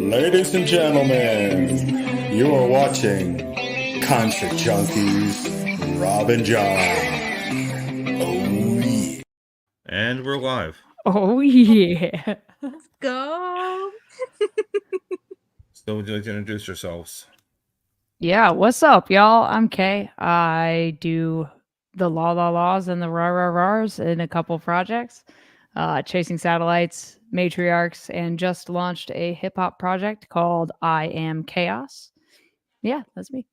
Ladies and gentlemen, you are watching Concert Junkies, Rob and John. Oh yeah. And we're live. Oh yeah. Let's go. So would you like to introduce yourselves? Yeah, what's up, y'all? I'm Kay. I do the La La Laws and the Rah Rah Rahs in a couple projects. Chasing Satellites, Matriarchs, and just launched a hip hop project called I Am Chaos. Yeah, that's me.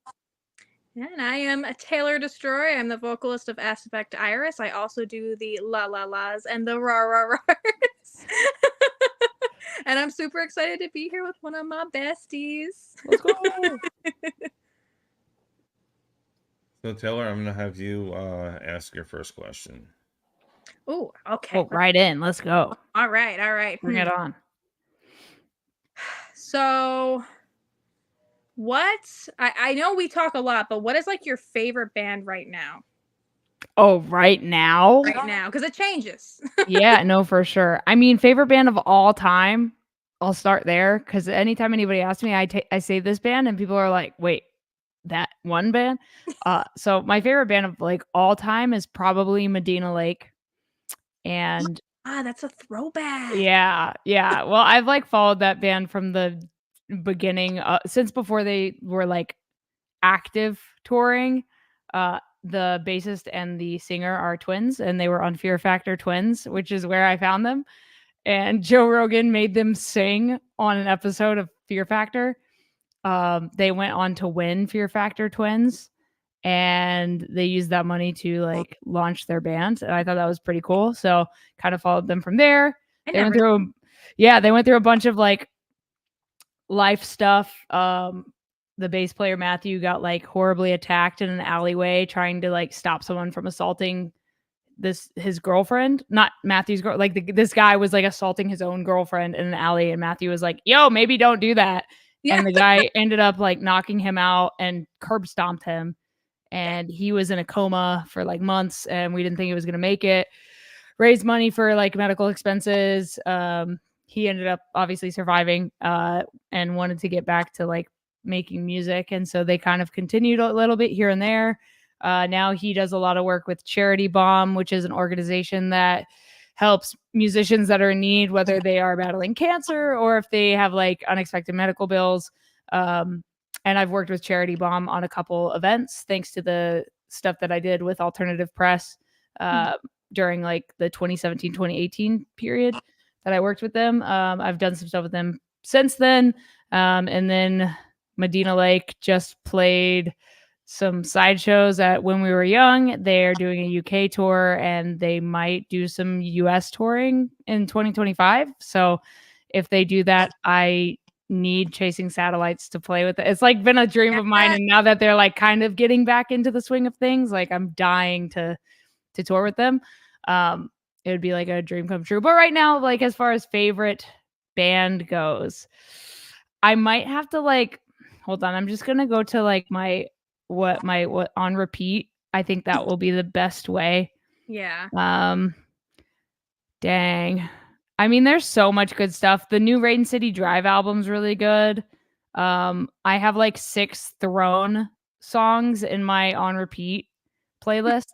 And I am a Taylor Destroy. I'm the vocalist of Aspect Iris. I also do the La La Las and the Rah Rah Rahs. And I'm super excited to be here with one of my besties. Let's go. So Taylor, I'm gonna have you ask your first question. Oh, okay. Oh, right in. Let's go. All right. Bring it on. So, I know we talk a lot, but what is like your favorite band right now? Oh, right now? Right now, because it changes. Yeah, no, for sure. I mean, favorite band of all time. I'll start there because anytime anybody asks me, I say this band, and people are like, "Wait, that one band?" So my favorite band of like all time is probably Medina Lake, and That's a throwback. yeah. Well, I've like followed that band from the beginning, since before they were like active touring. The bassist and the singer are twins, and they were on Fear Factor Twins, which is where I found them. And Joe Rogan made them sing on an episode of Fear Factor. They went on to win Fear Factor Twins, and they used that money to like launch their band. And I thought that was pretty cool. So kind of followed them from there. They went through a bunch of like life stuff. The bass player Matthew got like horribly attacked in an alleyway trying to like stop someone from assaulting his girlfriend, not Matthew's girl. Like this guy was like assaulting his own girlfriend in an alley, and Matthew was like, "Yo, maybe don't do that." Yeah. And the guy ended up like knocking him out and curb stomped him, and he was in a coma for like months, and we didn't think he was gonna make it. Raised money for like medical expenses. He ended up obviously surviving, and wanted to get back to like making music, and so they kind of continued a little bit here and there. Now he does a lot of work with Charity Bomb, which is an organization that helps musicians that are in need, whether they are battling cancer or if they have like unexpected medical bills. And I've worked with Charity Bomb on a couple events, thanks to the stuff that I did with Alternative Press during like the 2017-2018 period that I worked with them. I've done some stuff with them since then. And then Medina Lake just played some sideshows at When We Were Young. They're doing a UK tour, and they might do some US touring in 2025. So if they do that, I need Chasing Satellites to play with it. It's like been a dream of mine, and now that they're like kind of getting back into the swing of things, like I'm dying to tour with them. It would be like a dream come true. But right now, like as far as favorite band goes, I might have to like hold on. I'm just gonna go to like what on repeat. I think that will be the best way. Yeah. Dang. I mean, there's so much good stuff. The new Rain City Drive album's really good. I have like 6 Throne songs in my on repeat playlist.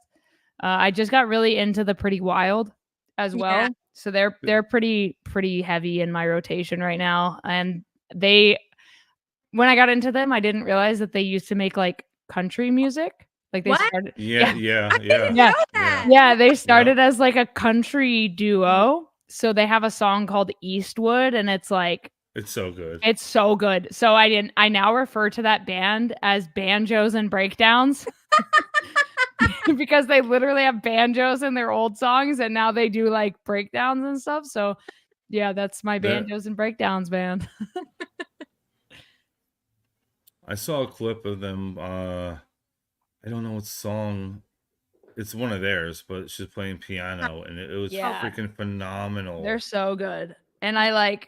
I just got really into the Pretty Wild as well. Yeah. So they're pretty heavy in my rotation right now. And when I got into them, I didn't realize that they used to make like country music. Like they started. Yeah. They started as like a country duo. So they have a song called Eastwood, and it's like it's so good. It's so good. So I now refer to that band as Banjos and Breakdowns. Because they literally have banjos in their old songs, and now they do like breakdowns and stuff. So yeah, that's my Banjos and Breakdowns band. I saw a clip of them. I don't know what song. It's one of theirs, but she's playing piano, and it was freaking phenomenal. They're so good. And I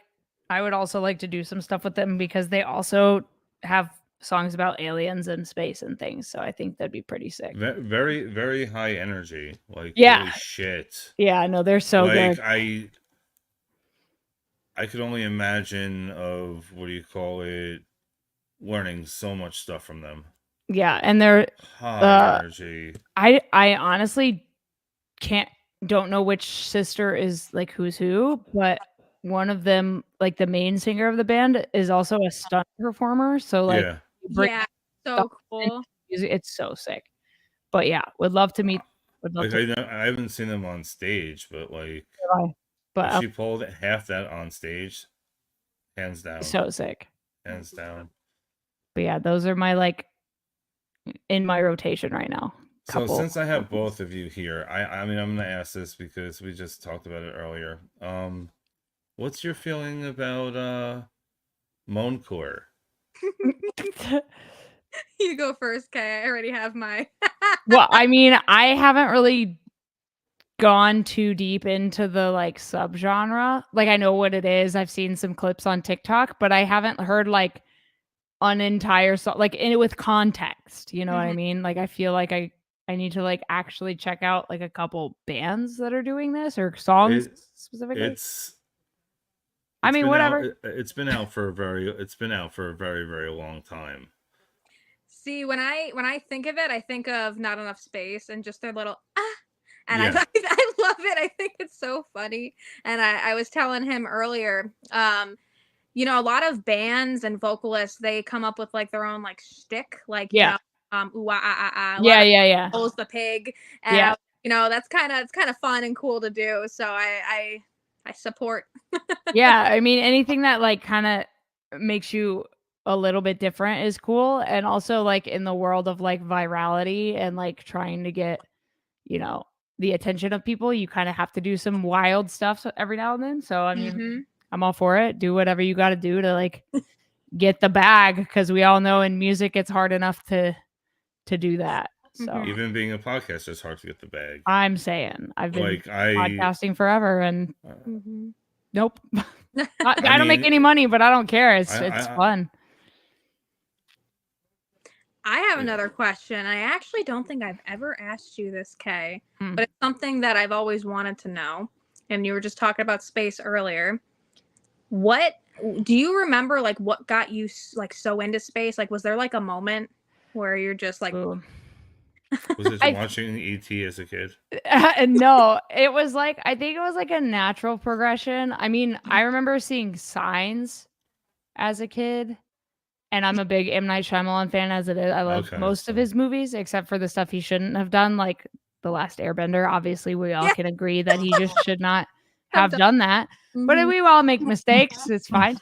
would also like to do some stuff with them because they also have songs about aliens and space and things. So I think that'd be pretty sick. Very, very high energy. Like, yeah. Holy shit. Yeah, no, they're so good. I I could only imagine of what do you call it, learning so much stuff from them. Yeah, and they're high energy. I honestly don't know which sister is like who's who, but one of them, like the main singer of the band, is also a stunt performer. So like, Yeah. Yeah, so cool. It's so sick. But yeah, would love to meet. Would love Like to. I haven't seen them on stage, but like, but if she pulled half that on stage, hands down. So sick. Hands down. But yeah, those are my like in my rotation right now. So since I have both of you here, I mean I'm gonna ask this because we just talked about it earlier. What's your feeling about Moancore? You go first, Kay. I already have my. Well, I mean, I haven't really gone too deep into the like subgenre. Like I know what it is. I've seen some clips on TikTok, but I haven't heard like an entire song like in it with context. You know what I mean? Like I feel like I need to like actually check out like a couple bands that are doing this or songs specifically. I mean, whatever. It's been out for a very very long time. See, when I think of it, I think of Not Enough Space and just their little and Yeah. I love it. I think it's so funny. And I was telling him earlier, you know, a lot of bands and vocalists, they come up with like their own like shtick, like you know, ooh, yeah. Pulls the pig, and you know, it's kind of fun and cool to do. So I support. Yeah, I mean anything that like kind of makes you a little bit different is cool, and also like in the world of like virality and like trying to get, you know, the attention of people, you kind of have to do some wild stuff every now and then. So I mean, I'm all for it. Do whatever you got to do to like get the bag, because we all know in music it's hard enough to do that. So even being a podcaster, it's hard to get the bag. I'm saying I've been podcasting forever, and nope. I don't make any money, but I don't care. It's fun. I have another question. I actually don't think I've ever asked you this, Kay, but it's something that I've always wanted to know. And you were just talking about space earlier. What do you remember? Like, what got you like so into space? Like, was there like a moment where you're just like, was it watching E.T. as a kid? No, it was like, I think it was like a natural progression. I mean, I remember seeing Signs as a kid. And I'm a big M. Night Shyamalan fan as it is. I love most of his movies, except for the stuff he shouldn't have done, like The Last Airbender. Obviously, we all can agree that he just should not have done that. But we all make mistakes. It's fine.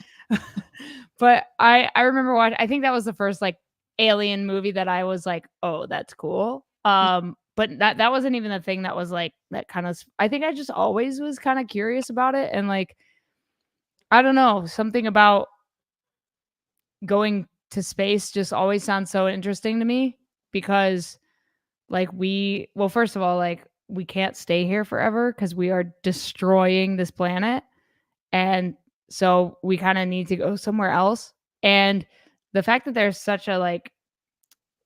But I remember watching, I think that was the first like alien movie that I was like, oh, that's cool. But that wasn't even the thing that was like, that kind of, I think I just always was kind of curious about it. And like, I don't know, something about going to space just always sounds so interesting to me, because like first of all, like we can't stay here forever because we are destroying this planet, and so we kind of need to go somewhere else. And the fact that there's such a like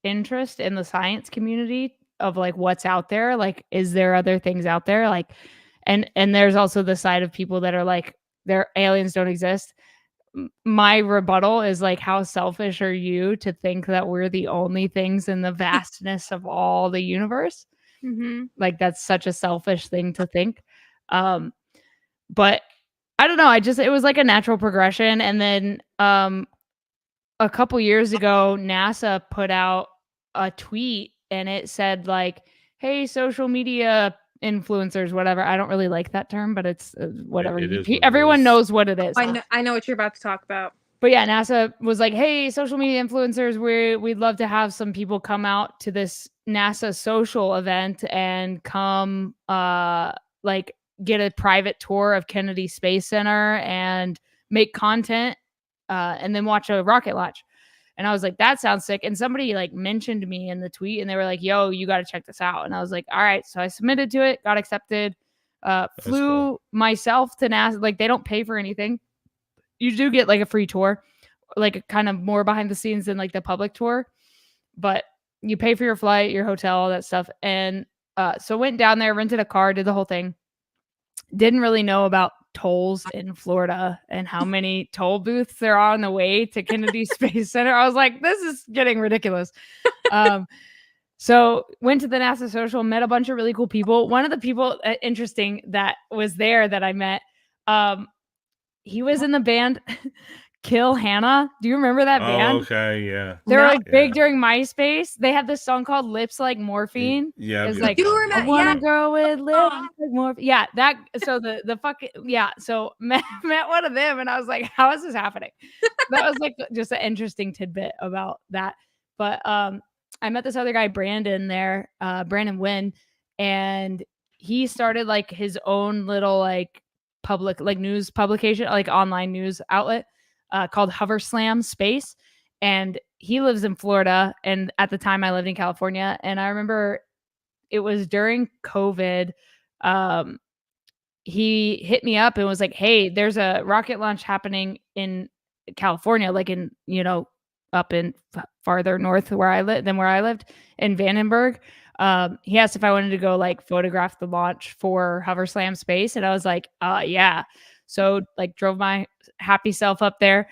interest in the science community of like what's out there, like is there other things out there, like and there's also the side of people that are like their aliens don't exist. My rebuttal is like, how selfish are you to think that we're the only things in the vastness of all the universe? Like that's such a selfish thing to think. But I don't know. It was like a natural progression. And then a couple years ago, NASA put out a tweet and it said like, hey, social media influencers, whatever. I don't really like that term, but it's whatever. Everyone knows what it is. I know what you're about to talk about. But yeah, NASA was like, hey, social media influencers, we'd love to have some people come out to this NASA social event and come like get a private tour of Kennedy Space Center and make content and then watch a rocket launch. And I was like, that sounds sick. And somebody like mentioned me in the tweet and they were like, yo, you got to check this out. And I was like, all right. So I submitted to it, got accepted, flew myself to NASA. Like they don't pay for anything. You do get like a free tour, like kind of more behind the scenes than like the public tour, but you pay for your flight, your hotel, all that stuff. And so went down there, rented a car, did the whole thing. Didn't really know about tolls in Florida and how many toll booths there are on the way to Kennedy Space Center. I was like, this is getting ridiculous. So went to the NASA social, met a bunch of really cool people. One of the people interesting that was there that I met, he was in the band Kill Hannah. Do you remember that band? Okay, yeah. They were No. like big Yeah. during MySpace. They had this song called Lips Like Morphine. Yeah, It's yeah, like, You yeah. I remember? want Yeah. to go with lips like morphine. Yeah, that. So the fucking yeah. So met one of them, and I was like, how is this happening? That was like just an interesting tidbit about that. But I met this other guy, Brandon, there, Brandon Wynn, and he started like his own little like public like news publication, like online news outlet called Hover Slam Space. And he lives in Florida. And at the time I lived in California. And I remember it was during COVID. He hit me up and was like, hey, there's a rocket launch happening in California, like in, up in farther north where I lived than where I lived in Vandenberg. He asked if I wanted to go like photograph the launch for Hover Slam Space. And I was like, yeah. So like drove my happy self up there.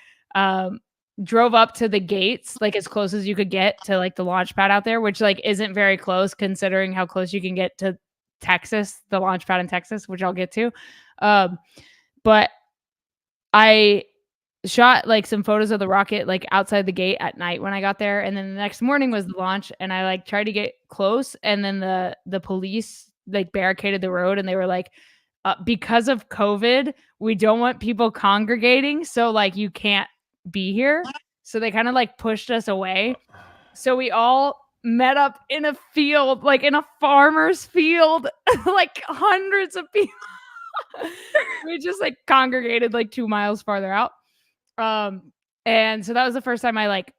Drove up to the gates, like as close as you could get to like the launch pad out there, which like isn't very close considering how close you can get to Texas, the launch pad in Texas, which I'll get to. But I shot like some photos of the rocket like outside the gate at night when I got there, and then the next morning was the launch, and I like tried to get close, and then the police like barricaded the road, and they were like, because of COVID, we don't want people congregating, so like you can't be here. So they kind of like pushed us away. So we all met up in a field, like in a farmer's field, like hundreds of people. We just like congregated like 2 miles farther out. And so that was the first time I like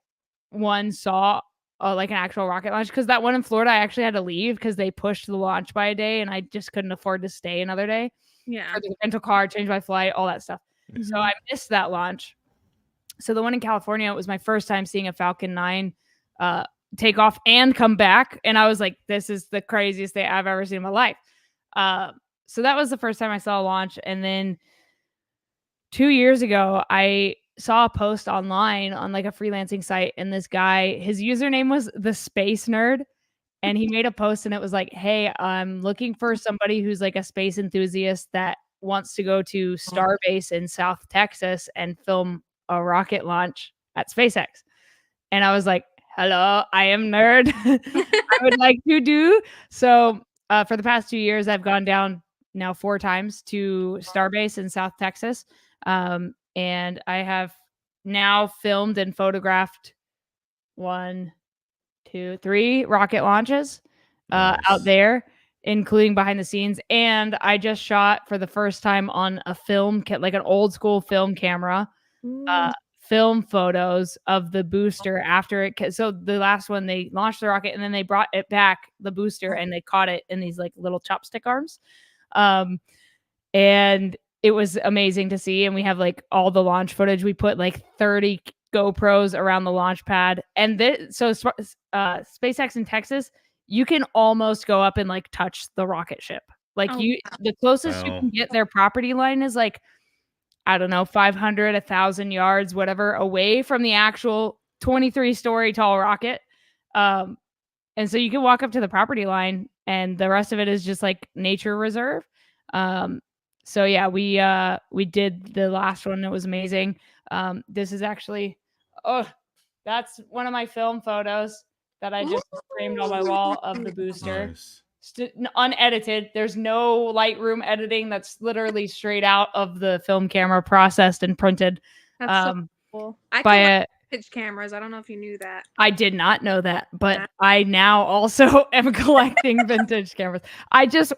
saw like an actual rocket launch, because that one in Florida I actually had to leave because they pushed the launch by a day and I just couldn't afford to stay another day. Yeah. For the rental car, change my flight, all that stuff. So I missed that launch. So the one in California, it was my first time seeing a Falcon 9 take off and come back. And I was like, this is the craziest thing I've ever seen in my life. So that was the first time I saw a launch. And then 2 years ago, I saw a post online on like a freelancing site. And this guy, his username was the Space Nerd. And he made a post and it was like, hey, I'm looking for somebody who's like a space enthusiast that wants to go to Starbase in South Texas and film a rocket launch at SpaceX. And I was like, hello, I am nerd. I would like to do. So for the past 2 years, I've gone down now 4 times to Starbase in South Texas. And I have now filmed and photographed 1, 2, 3 rocket launches out there, including behind the scenes. And I just shot for the first time on a film kit, like an old school film camera, film photos of the booster after it. So the last one, they launched the rocket and then they brought it back, the booster, and they caught it in these like little chopstick arms. And it was amazing to see. And we have like all the launch footage. We put like 30 GoPros around the launch pad. And SpaceX in Texas, you can almost go up and like touch the rocket ship. Like the closest you can get their property line is like, I don't know, 500, 1,000 yards, whatever, away from the actual 23-story tall rocket. And so you can walk up to the property line and the rest of it is just like nature reserve. So yeah, we did the last one. It was amazing. This is actually, that's one of my film photos that I just framed on my wall of the booster. Nice. Unedited. There's no Lightroom editing. That's literally straight out of the film camera, processed and printed. That's so cool. I by collect vintage cameras. I don't know if you knew that. I did not know that, but I now also am collecting vintage cameras. I just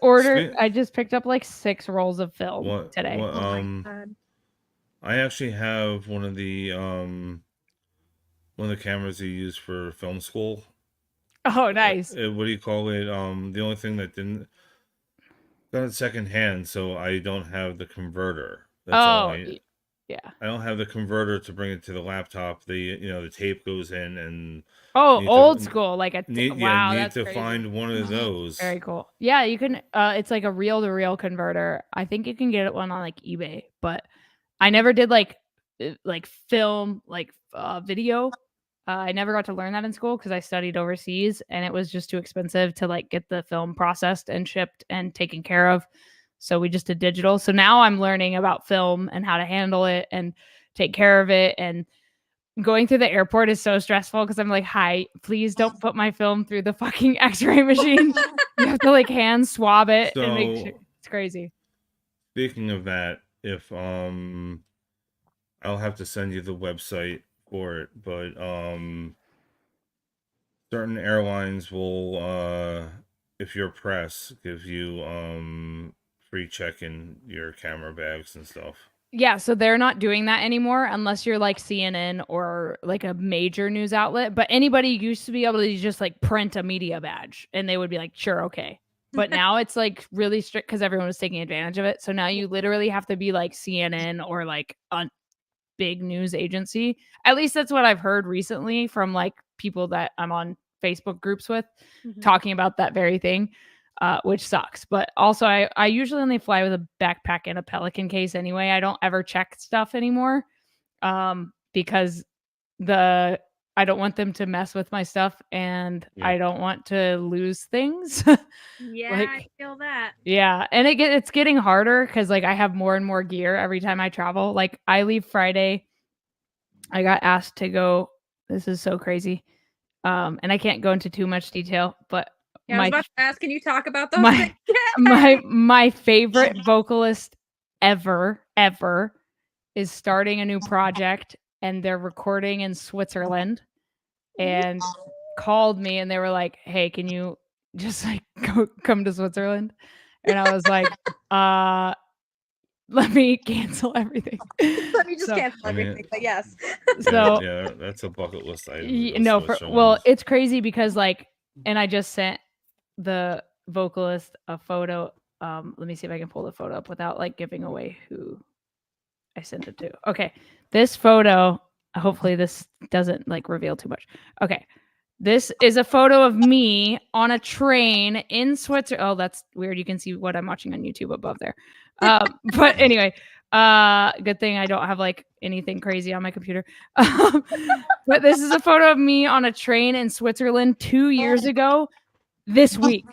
picked up like 6 rolls of film today. I actually have one of the cameras you use for film school. Oh, nice. What do you call it? The only thing that didn't got it secondhand, so I don't have the converter. That's all Yeah. I don't have the converter to bring it to the laptop. The tape goes in and Oh, need old to school, like need wow, need that's to crazy. find one of those. Very cool. Yeah, you can. It's like a reel-to-reel converter. I think you can get one on like eBay, but I never did like film, like video. I never got to learn that in school because I studied overseas, and it was just too expensive to like get the film processed and shipped and taken care of. So we just did digital. So now I'm learning about film and how to handle it and take care of it. And going through the airport is so stressful because I'm like, hi, please don't put my film through the fucking x-ray machine. You have to like hand swab it and make sure. So It's crazy. speaking of that, if I'll have to send you the website for it, but certain airlines will if you're press give you free check-in your camera bags and stuff. Yeah, so they're not doing that anymore unless you're like CNN or like a major news outlet. But anybody used to be able to just like print a media badge and they would be like, sure, okay. But now it's like really strict because everyone was taking advantage of it. So now you literally have to be like CNN or like a big news agency. At least that's what I've heard recently from like people that I'm on Facebook groups with talking about that very thing. Which sucks. But also, I usually only fly with a backpack and a Pelican case anyway. I don't ever check stuff anymore because I don't want them to mess with my stuff and Yeah. I don't want to lose things. Yeah, Like, I feel that. yeah, and it's getting harder because like I have more and more gear every time I travel. Like I leave Friday. I got asked to go. This is so crazy. And I can't go into too much detail, but Yeah, I was my about to ask, can you talk about those my things? my favorite vocalist ever is starting a new project and they're recording in Switzerland and called me and they were like, "Hey, can you just like come to Switzerland?" And I was like, let me cancel everything." Let me just So- cancel I mean, everything, but yes. So yeah, that's a bucket list item to go no, Switzerland. it's crazy because like, and I just sent the vocalist a photo. Let me see if I can pull the photo up without like giving away who I sent it to. Okay, this photo. Hopefully, this doesn't like reveal too much. Okay, this is a photo of me on a train in Switzerland. Oh, that's weird. You can see what I'm watching on YouTube above there. But anyway, good thing I don't have like anything crazy on my computer. But this is a photo of me on a train in Switzerland 2 years ago this week.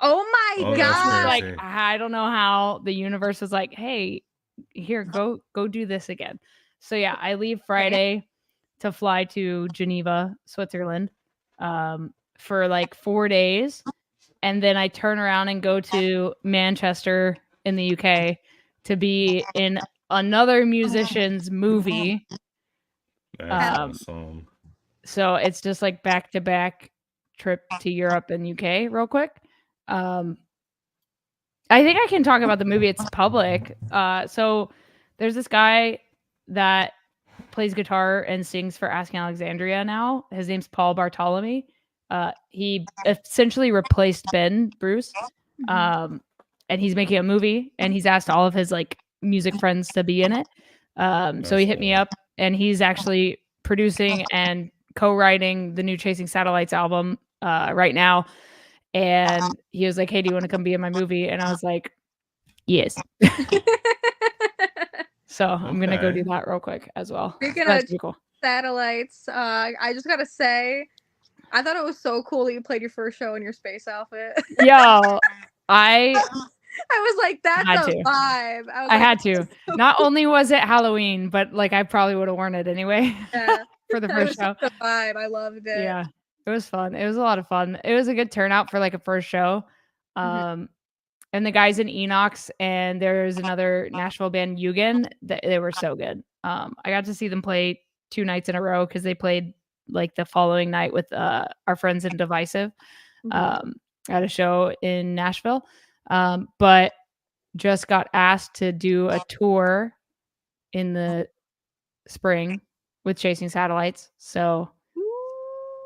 Oh my Oh, that's god. Like crazy. I don't know how the universe was like, "Hey, here, go do this again." So yeah, I leave Friday to fly to Geneva, Switzerland, for like 4 days, and then I turn around and go to Manchester in the UK to be in another musician's movie. That's awesome. So it's just like back to back trip to Europe and UK real quick. I think I can talk about the movie. It's public. So there's this guy that plays guitar and sings for Asking Alexandria now. His name's Paul Bartolome. He essentially replaced Ben Bruce. And he's making a movie and he's asked all of his like music friends to be in it. So he hit me up and he's actually producing and co-writing the new Chasing Satellites album right now. And he was like, "Hey, do you want to come be in my movie?" And I was like, "Yes." So I'm gonna go do that real quick as well. Speaking That's of pretty cool. Satellites, I just gotta say, I thought it was so cool that you played your first show in your space outfit. Yo, I was like, that's had a to. vibe. I like, had to. Not only was it Halloween, but like I probably would have worn it anyway yeah, for the that first was show. such a vibe. I loved it. Yeah, it was fun. It was a lot of fun. It was a good turnout for like a first show. And the guys in Enox and there's another Nashville band, Eugen, they were so good. I got to see them play 2 nights in a row because they played like the following night with our friends in Divisive at a show in Nashville. But just got asked to do a tour in the spring with Chasing Satellites. So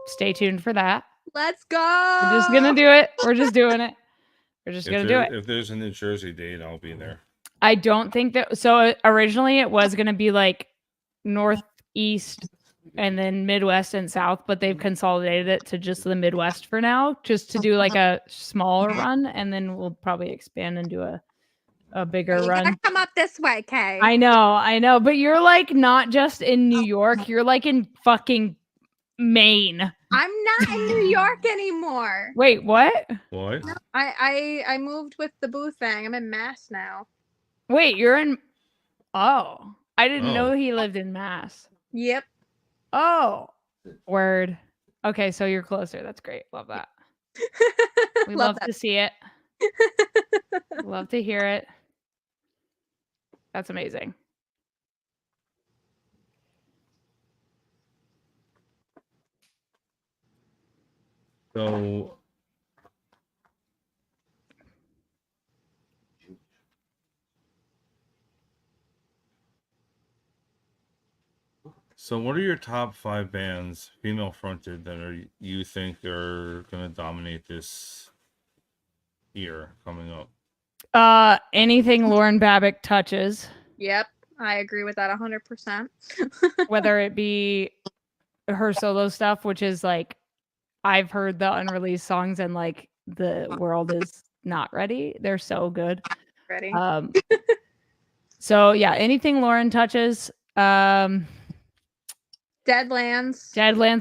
stay tuned for that. Let's go. We're just gonna do it. We're just doing it. We're just gonna do it. If there's a New Jersey date, I'll be there. I don't think that. So originally it was going to be like northeast and then Midwest and South, but they've consolidated it to just the Midwest for now, just to do like a smaller run, and then we'll probably expand and do a bigger You gotta run. come up this way, Kay. I know, but you're like not just in New York, you're like in fucking Maine. I'm not in New York anymore. Wait, what? What? I moved with the boo thing. I'm in Mass now. Wait, you're in. Oh, I didn't Oh. know he lived in Mass. Yep. Oh, word. Okay, so you're closer. That's great. Love that. We love to see it. Love to hear it. That's amazing. So what are your top 5 bands, female fronted, that you think are gonna dominate this year coming up? Anything Lauren Babick touches, Yep. I agree with that 100%. whether it be her solo stuff, which is like I've heard the unreleased songs and like the world is not ready. They're so good. Ready? So yeah, anything Lauren touches. Deadlands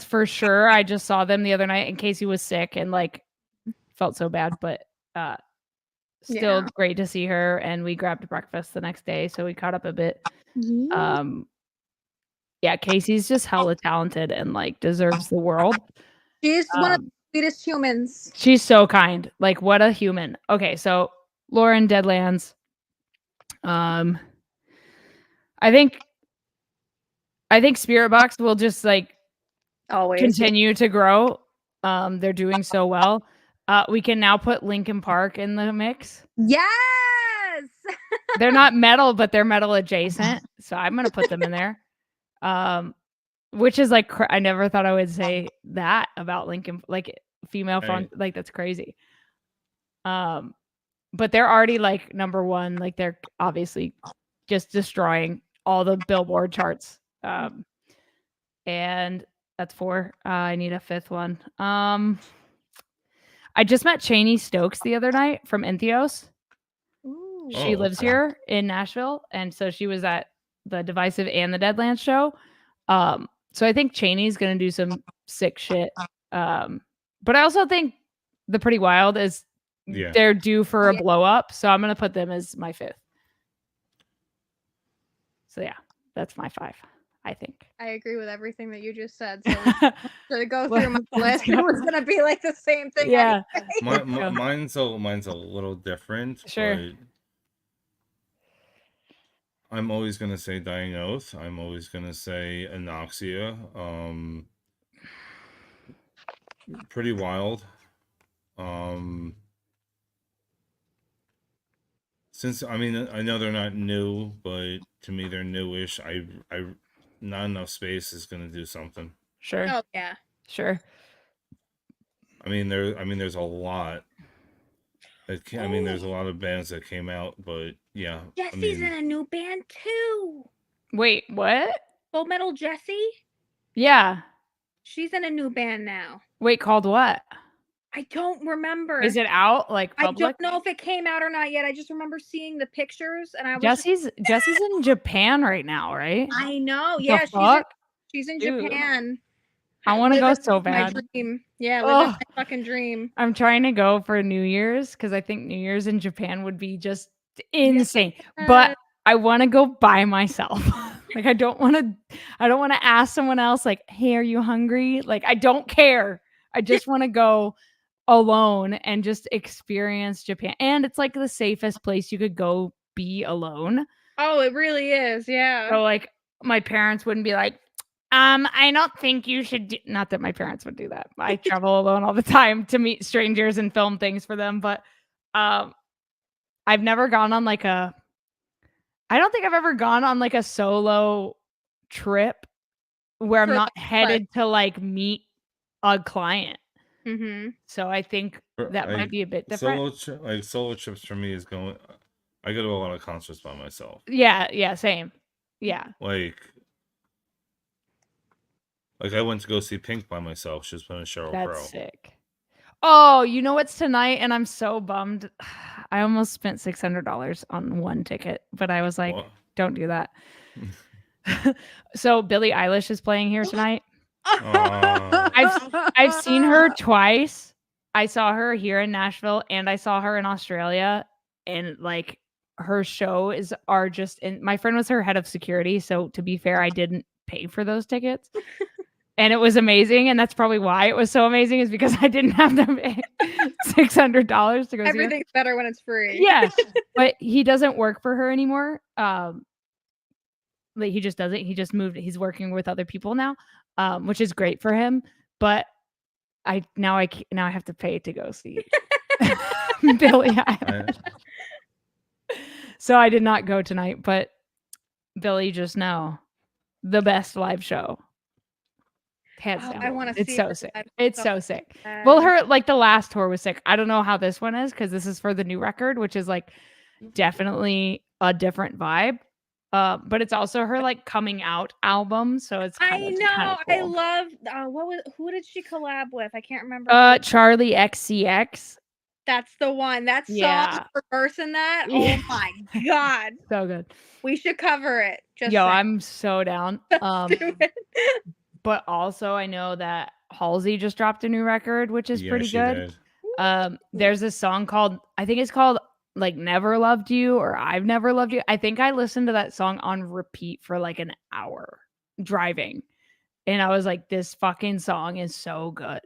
for sure. I just saw them the other night in case he was sick and like felt so bad, but still great to see her. And we grabbed breakfast the next day, so we caught up a bit. Yeah, Casey's just hella talented and like deserves the world. She's one of the sweetest humans. She's so kind. Like, what a human. Okay, so Lauren, Deadlands. I think Spirit Box will just like always continue to grow. They're doing so well. We can now put Linkin Park in the mix. Yes. They're not metal, but they're metal adjacent. So I'm gonna put them in there. Which is like I never thought I would say that about Linkin, like female front, like that's crazy. But they're already like number one. Like they're obviously just destroying all the Billboard charts. And that's 4. I need a 5th one. I just met Cheney Stokes the other night from Entheos. Ooh. She lives here in Nashville, and so she was at the Divisive and the Deadlands show. So I think Cheney's gonna do some sick shit. But I also think the Pretty Wild is they're due for a blow up, so I'm gonna put them as my 5th. So yeah, that's my 5. I think I agree with everything that you just said. So to go through my list, it was gonna be like the same thing. Yeah, anyway. mine's a little different. Sure. But I'm always gonna say Dying Oath. I'm always gonna say Anoxia. Pretty Wild. Since I mean I know they're not new, but to me they're newish. I Not Enough Space is gonna do something. Sure. Oh yeah. Sure. I mean there's a lot. I mean there's a lot of bands that came out, but yeah. Jesse's in a new band too. Wait, what? Full Metal Jessie? Yeah. She's in a new band now. Wait, called what? I don't remember. Is it out like public? I don't know if it came out or not yet. I just remember seeing the pictures and I was Jesse's in Japan right now, right? I know. The Yeah, fuck? she's in Dude. Japan. I want to go Living so my bad. dream. Yeah, living my fucking dream. I'm trying to go for New Year's because I think New Year's in Japan would be just insane. But I want to go by myself. Like I don't want to ask someone else like, "Hey, are you hungry?" Like I don't care. I just want to go alone and just experience Japan. And it's like the safest place you could go be alone. Oh, it really is. Yeah. So like my parents wouldn't be like, I don't think you should do, not that my parents would do that. I travel alone all the time to meet strangers and film things for them, but I've never gone on like I don't think I've ever gone on like a solo trip where I'm not headed to like meet a client. Mm-hmm. So I think that might be a bit different. Solo trips for me is going I go to a lot of concerts by myself. Yeah, same. Yeah. Like I went to go see Pink by myself. She was playing Sheryl That's Crow. sick. Oh, you know what's tonight? And I'm so bummed. I almost spent $600 on one ticket, but I was like, What? don't do that. So Billie Eilish is playing here tonight. I've seen her twice. I saw her here in Nashville and I saw her in Australia, and like her shows are just in my friend was her head of security, so to be fair, I didn't pay for those tickets. And it was amazing, and that's probably why it was so amazing, is because I didn't have to pay $600 to go see her. Everything's better when it's free. Yeah, but he doesn't work for her anymore. Like he just doesn't. He just moved. He's working with other people now, which is great for him. But I have to pay to go see Billie Eilish. So I did not go tonight, but Billie, just know the best live show. Hands down. I want to see. It's so sick. live. It's so sick. Well, her like the last tour was sick. I don't know how this one is because this is for the new record, which is like definitely a different vibe. But it's also her like coming out album, so it's I know. cool. I love. Who did she collab with? I can't remember. Charlie XCX. That's the one. That song, her verse in that. Yeah. Oh my god, so good. We should cover it. Just Yo, saying. I'm so down. Do it. But also I know that Halsey just dropped a new record, which is pretty good. Did. There's a song called, I think it's called like Never Loved You or I've Never Loved You. I think I listened to that song on repeat for like an hour driving. And I was like, this fucking song is so good.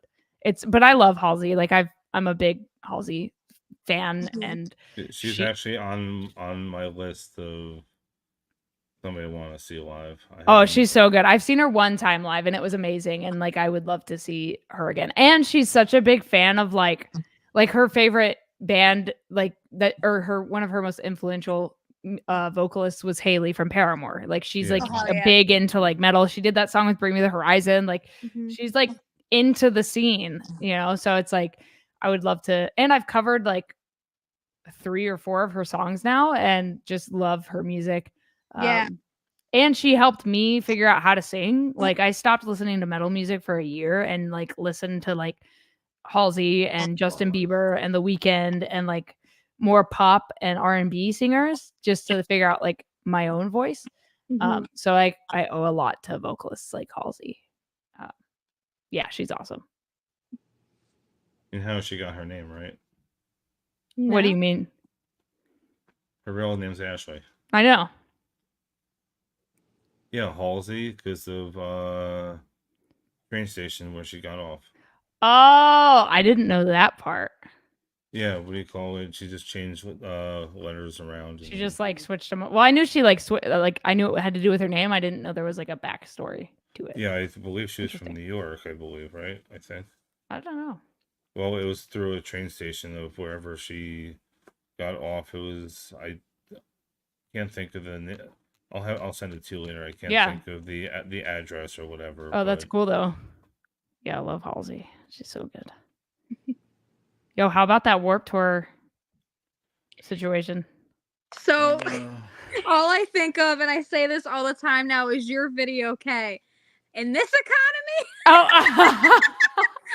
But I love Halsey. Like I'm a big Halsey fan, and she's actually on my list of somebody I want to see live. She's so good. I've seen her one time live and it was amazing, and like I would love to see her again. And she's such a big fan of like her favorite band, like that, or her one of her most influential vocalists was Haley from Paramore. Like she's big into like metal. She did that song with Bring Me the Horizon. Like she's like into the scene, you know. So it's like I would love to, and I've covered like 3 or 4 of her songs now and just love her music. And she helped me figure out how to sing. Like I stopped listening to metal music for a year and like listened to like Halsey and Justin Bieber and The Weeknd and like more pop and R&B singers just to figure out like my own voice. So I owe a lot to vocalists like Halsey. Yeah, she's awesome. And how she got her name, right? No. What do you mean? Her real name's Ashley. I know. Yeah, Halsey, because of train station where she got off. Oh, I didn't know that part. Yeah, what do you call it? She just changed letters around. She just like switched them. Well, I knew she like I knew it had to do with her name. I didn't know there was like a backstory to it. Yeah, I believe she was from New York. I believe, right? I think. I don't know. Well, it was through a train station of wherever she got off. It was I can't think of the. I'll send it to you later. I can't think of the address or whatever. Oh, that's cool though. Yeah, I love Halsey. She's so good. Yo, how about that Warped Tour situation? So, all I think of, and I say this all the time now, is your video, Kay. In this economy? Oh,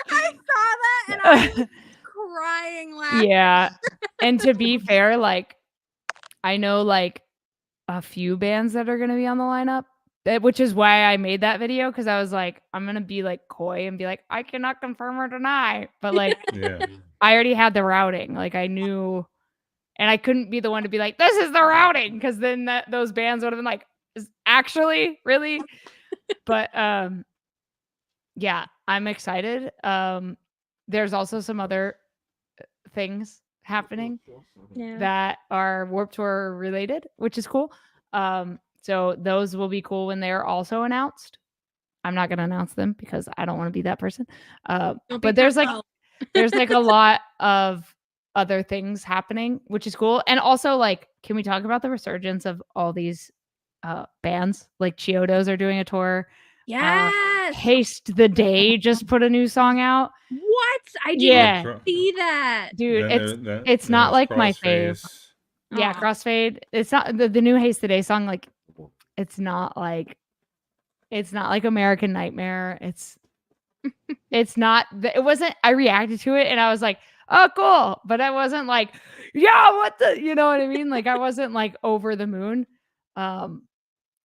I saw that and I was crying laughing. Yeah. And to be fair, like, I know like a few bands that are going to be on the lineup, which is why I made that video, because I was like, I'm going to be like coy and be like, I cannot confirm or deny. But like, I already had the routing. Like I knew, and I couldn't be the one to be like, this is the routing, because then those bands would have been like, actually, really? But yeah, I'm excited. There's also some other things happening that are Warped Tour related, which is cool. So those will be cool when they're also announced. I'm not going to announce them because I don't want to be that person. But there's like a lot of other things happening, which is cool. And also, like, can we talk about the resurgence of all these bands? Like Chiodos are doing a tour. Yes. Haste the Day just put a new song out. What? I didn't see that. Dude, it's not like my fave. Yeah, Aw. Crossfade. It's not the new Haste the Day song. Like, it's not like American Nightmare. It's not. It wasn't. I reacted to it and I was like, oh, cool. But I wasn't like, yeah, what the, you know what I mean? Like, I wasn't like over the moon.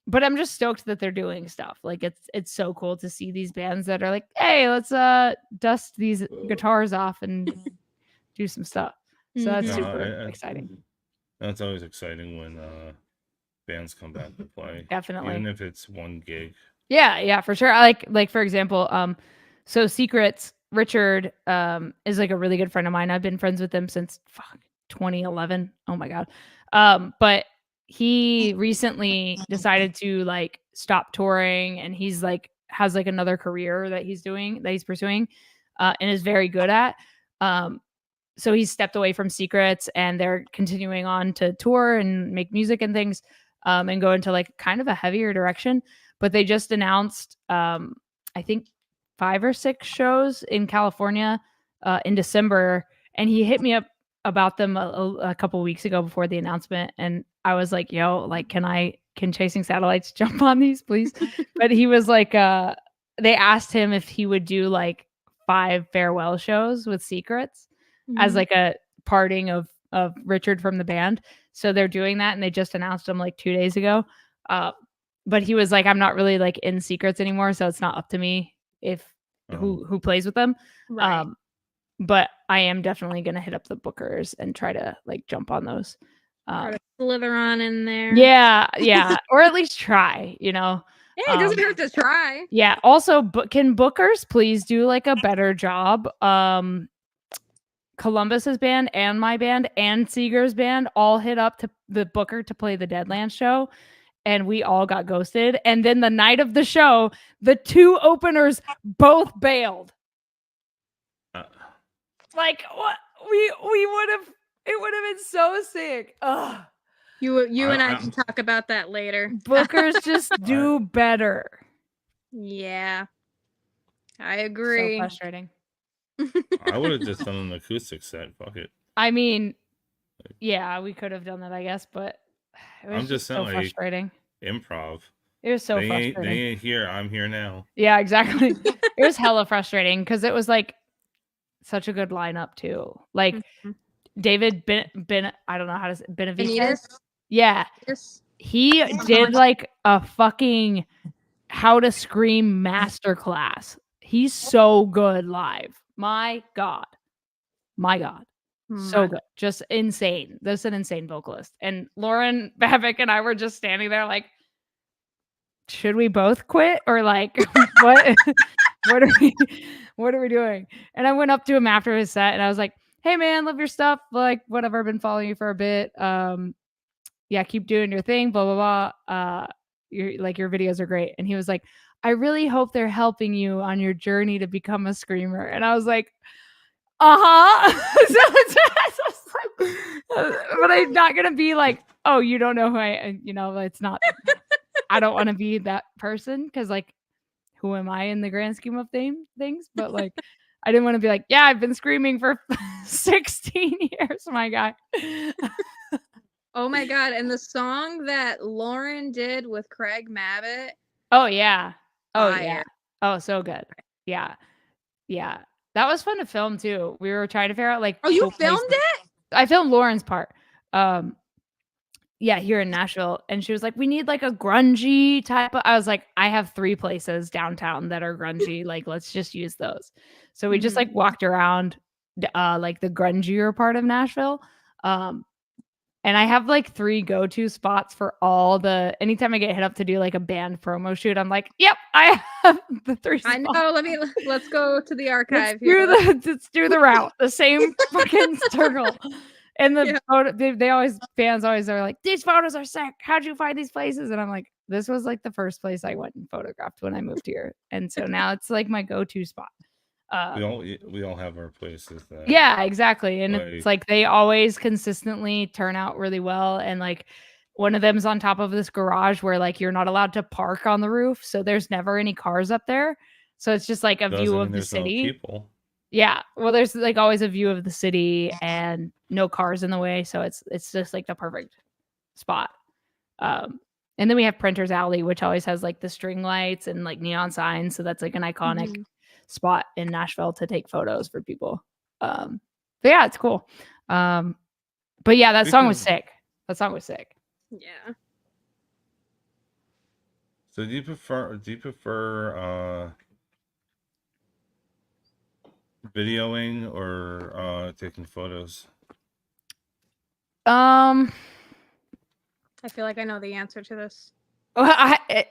But I'm just stoked that they're doing stuff. Like, it's so cool to see these bands that are like, hey, let's dust these guitars off and do some stuff. So that's Mhm. super exciting. That's always exciting when bands come back to play. Definitely. Even if it's one gig. Yeah, for sure. I like for example, so Secrets, Richard is like a really good friend of mine. I've been friends with him since 2011. Oh my god. But he recently decided to like stop touring, and he's like has like another career that he's pursuing, and is very good at. So he's stepped away from Secrets, and they're continuing on to tour and make music and things, and go into like kind of a heavier direction. But they just announced, I think 5 or 6 shows in California in December, and he hit me up about them a couple weeks ago before the announcement, and I was like, "Yo, like, can Chasing Satellites jump on these, please?" But he was like, they asked him if he would do like 5 farewell shows with Secrets as Mhm. like a parting of Richard from the band. So they're doing that, and they just announced him like 2 days ago. But he was like, I'm not really like in Secrets anymore, so it's not up to me if who plays with them. Right. But I am definitely gonna hit up the bookers and try to like jump on those. Try to slither on in there. Yeah, or at least try, you know. Yeah, it doesn't hurt to try. Yeah. Also, can bookers please do like a better job? Columbus's band and my band and Seeger's band all hit up to the booker to play the Deadlands show, and we all got ghosted. And then the night of the show, the 2 openers both bailed. Like, what? We would have. It would have been so sick. Ugh. You and I can talk about that later. Bookers just do better. Yeah, I agree. So frustrating. I would have just done an acoustic set. Fuck it. I mean, yeah, we could have done that, I guess, but it was I'm just saying, so like, frustrating. Improv. It was so frustrating. They ain't here. I'm here now. Yeah, exactly. It was hella frustrating because it was like such a good lineup too. Like David Ben I don't know how to say Benavides. Yeah. He did like a fucking how to scream masterclass. He's so good live. My God. So good. Just insane. This is an insane vocalist. And Lauren Babick and I were just standing there like, should we both quit or like what what are we doing? And I went up to him after his set and I was like, hey man, love your stuff, like whatever, been following you for a bit, yeah, keep doing your thing, blah blah blah, your videos are great. And he was like, I really hope they're helping you on your journey to become a screamer. And I was like, but I'm not gonna be like, oh, you don't know who it's not. I don't want to be that person because, like, who am I in the grand scheme of things? But like, I didn't want to be like, yeah, I've been screaming for 16 years, my guy. Oh my God. And the song that Lauren did with Craig Mabbitt. Oh, yeah. Oh, fire. yeah. Oh, so good. Yeah. Yeah. That was fun to film too. We were trying to figure out like. Oh, you filmed it? I filmed Lauren's part. Yeah, here in Nashville. And she was like, we need like a grungy type of. I was like, I have 3 places downtown that are grungy. Like, let's just use those. So we just like walked around like the grungier part of Nashville. And I have like 3 go-to spots for anytime I get hit up to do like a band promo shoot, I'm like, yep, I have the 3 spots. I know. Let's go to the archive let's do the route, the same fucking circle. And the photo, fans always are like, these photos are sick. How'd you find these places? And I'm like, this was like the first place I went and photographed when I moved here. And so now it's like my go-to spot. We all have our places. Yeah, exactly. And it's like they always consistently turn out really well. And like one of them's on top of this garage where like you're not allowed to park on the roof. So there's never any cars up there. So it's just like a view of the city. No people. Yeah. Well, there's like always a view of the city and no cars in the way, so it's just like the perfect spot. And then we have Printer's Alley, which always has like the string lights and like neon signs, so that's like an iconic spot in Nashville to take photos for people. But yeah, it's cool. But yeah, that song was sick. That song was sick. Yeah. So do you prefer videoing or taking photos? I feel like I know the answer to this. Well,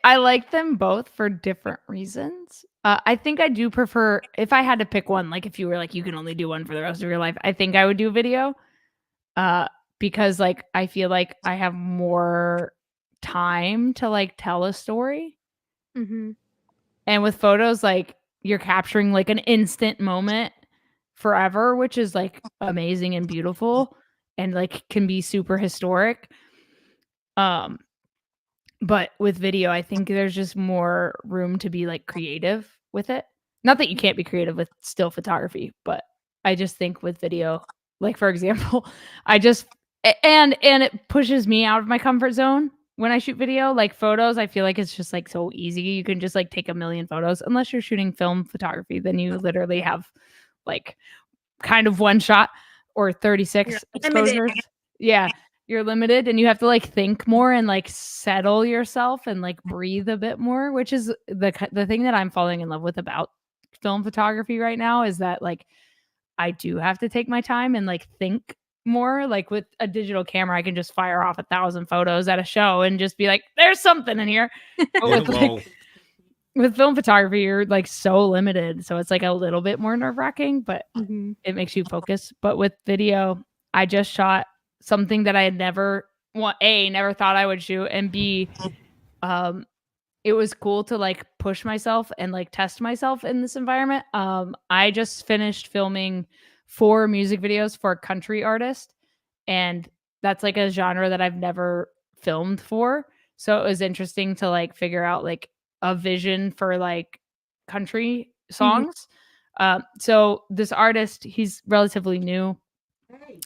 I like them both for different reasons. I think I do prefer, if I had to pick one, like if you were like you can only do one for the rest of your life, I think I would do video. Because like I feel like I have more time to like tell a story. And with photos, like you're capturing like an instant moment forever, which is like amazing and beautiful and like can be super historic. But with video, I think there's just more room to be like creative with it. Not that you can't be creative with still photography, but I just think with video, like for example, and it pushes me out of my comfort zone when I shoot video. Like photos, I feel like it's just like so easy. You can just like take a million photos. Unless you're shooting film photography, then you literally have like kind of one shot or 36 exposures. Yeah, you're limited and you have to like think more and like settle yourself and like breathe a bit more, which is the thing that I'm falling in love with about film photography right now, is that like I do have to take my time and like think more. Like with a digital camera, I can just fire off 1,000 photos at a show and just be like, there's something in here. But with film photography, you're like so limited. So it's like a little bit more nerve-wracking, but it makes you focus. But with video, I just shot something that I had never thought I would shoot, and B, it was cool to like push myself and like test myself in this environment. I just finished filming 4 music videos for a country artist, and that's like a genre that I've never filmed for. So it was interesting to like figure out like a vision for like country songs. So this artist, he's relatively new.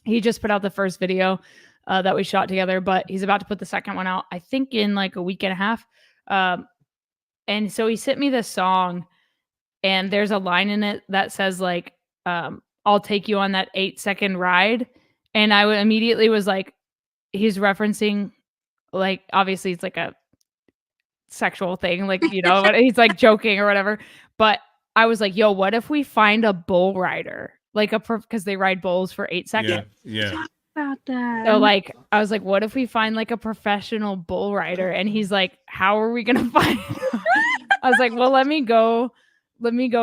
He just put out the first video that we shot together, but he's about to put the second one out, I think in like a week and a half. And so he sent me this song, and there's a line in it that says like, I'll take you on that 8-second ride. And I immediately was like, he's referencing, like, obviously it's like a sexual thing, like, you know, but he's like joking or whatever. But I was like, yo, what if we find a bull rider? Like because they ride bulls for 8 seconds. Yeah. About that. So like, I was like, what if we find like a professional bull rider? And he's like, how are we going to find him? I was like, well, let me go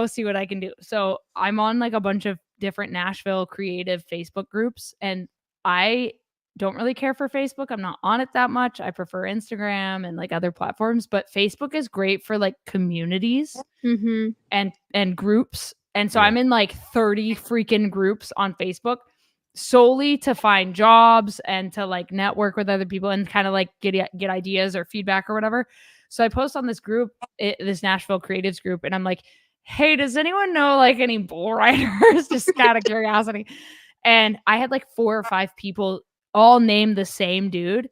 see what I can do. So I'm on like a bunch of different Nashville creative Facebook groups, and I don't really care for Facebook. I'm not on it that much. I prefer Instagram and like other platforms, but Facebook is great for like communities and groups. And so I'm in like 30 freaking groups on Facebook solely to find jobs and to like network with other people and kind of like get ideas or feedback or whatever. So I post on this group, this Nashville creatives group, and I'm like, hey, does anyone know like any bull riders? Just out of curiosity. And I had like 4 or 5 people all name the same dude.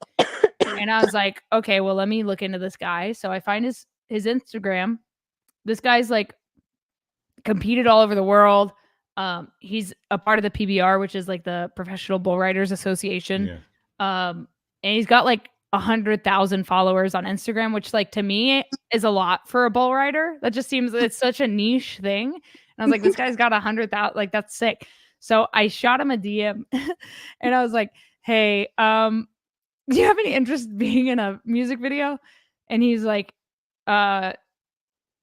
And I was like, okay, well, let me look into this guy. So I find his Instagram. This guy's like competed all over the world. He's a part of the PBR, which is like the Professional Bull Riders Association. And he's got like 100,000 followers on Instagram, which like to me is a lot for a bull rider. That just seems it's such a niche thing. And I was like, this guy's got 100,000, like that's sick. So I shot him a DM and I was like, hey, do you have any interest being in a music video? And he's like, I